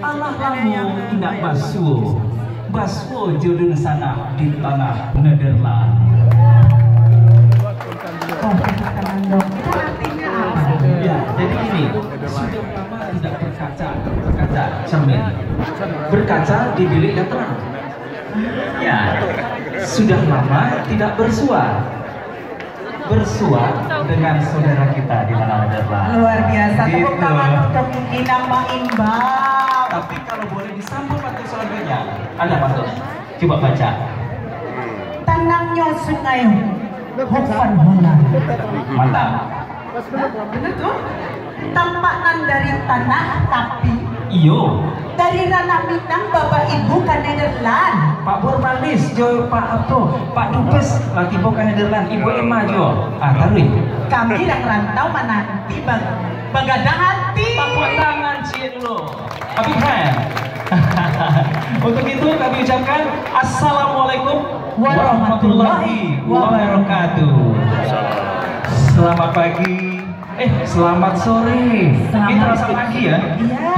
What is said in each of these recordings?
alah lamu indak basuh jodoh sana di tanah Nederland. Oh, teman dong. Itu artinya apa? Ya, jadi ini sudah lama tidak berkaca cermin, berkaca di bilik yang terang. Ya, sudah lama tidak bersua dengan saudara kita di tanah Nederland. Luar biasa. Tepuk Gitu. tangan untuk Minang Maimbau. Tapi kalau boleh disambung pantun selanjutnya, ada pantun. Coba baca. Tenangnya sungai Hofan Hola. Mantap. Bener tuh? Tampakan dari tanah tapi Iyo. dari ranah Minang Bapak Ibu ke Nederland. Pak Burmanis, Jo, Pak Dubes, lagi bukan Nederland, Ibu Emma Jo. Taruh. Kami yang rantau menanti begadang hati. Tepuk tangan cie dulu. Habib hand. Untuk itu kami ucapkan Assalamualaikum warahmatullahi wabarakatuh. Selamat pagi. Selamat sore. Ini terasa pagi ya? Iya.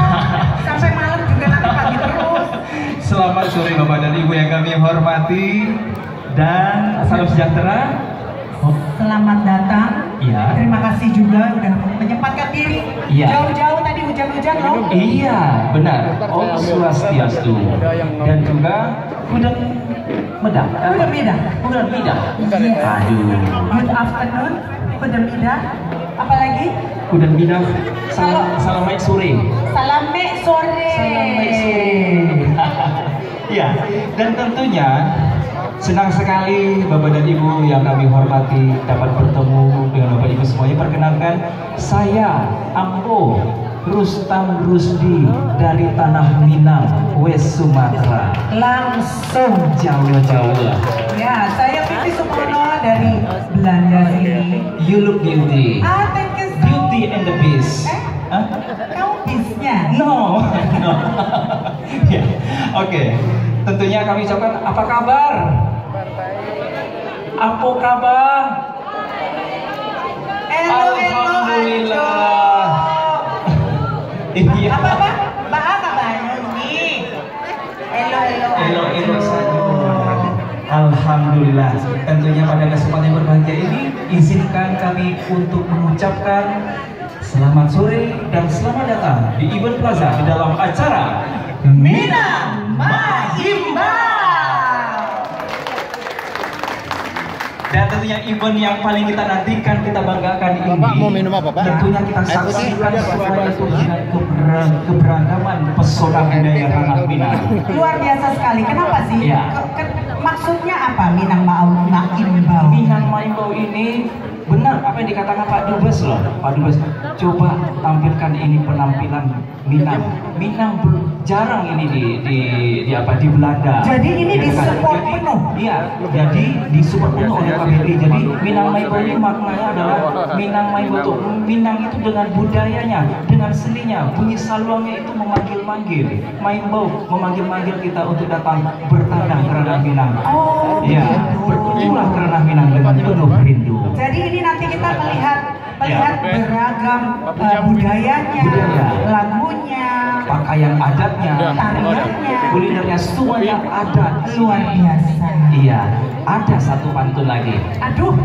Sampai malam juga nanti pagi terus. Selamat sore Bapak dan Ibu yang kami hormati, dan salam sejahtera. Selamat datang. Iya. Terima kasih juga udah menyempatkan diri. Iya. Jauh-jauh tadi hujan-hujan loh. Iya, benar. Om Swastiastu. Dan juga Gudang Medah. Gudang Medah. Gudang Medah. Yes. Aduh. Good afternoon. Gudang Medah. Apalagi? Gudang Medah. Salam baik sore. Salam mek sore. Salam baik sore. Ya, dan tentunya senang sekali Bapak dan Ibu yang kami hormati dapat bertemu dengan Bapak Ibu semuanya. Perkenalkan, saya Ambo Rustam Rusdi dari tanah Minang, West Sumatera. Langsung. Jawa. Ya, saya Pipi Supono dari Belanda sini. You look beauty. Thank you so. Beauty and the Beast. Kamu bisnya? No. Ya, oke. Tentunya kami ucapkan apa kabar? Apa kabar? Alhamdulillah. Iya. Apa? Mbak kabarnya nih? Elo saja. Alhamdulillah. Tentunya pada kesempatan yang berbahagia ini, izinkan kami untuk mengucapkan selamat sore dan selamat datang di Event Plaza di dalam acara Minang Maimbau. Dan tentunya event yang paling kita nantikan, kita banggakan ini. Bapak mau minum apa, Pak? Tentunya kita saksikan suara dengan keberagaman pesona budaya tanah Minang. Luar biasa sekali. Kenapa sih? Iya. Maksudnya apa Minang Maimbau? Minang Maimbau ini benar apa yang dikatakan Pak Dubes loh. Pak Dubes, coba tampilkan ini penampilan Minang. Minang jarang ini di Belanda. Jadi ini Ya, disupport jadi, penuh. Iya, jadi disupport penuh oleh KBRI. Jadi Minang Maimbau ini maknanya adalah Minang Maimbau itu Minang itu dengan budayanya, dengan seninya, bunyi saluangnya itu memanggil-manggil. Maimbau memanggil-manggil kita untuk datang bertandang ke ranah Minang. Oh, Iya, berkunjunglah ke ranah Minang dengan penuh rindu. Jadi ini nanti kita melihat Ya. beragam budayanya, Budaya. lagunya, Pakaian adatnya, tariannya, kulinernya semuanya ada. luar biasa. Iya, ada satu pantun lagi. Aduh.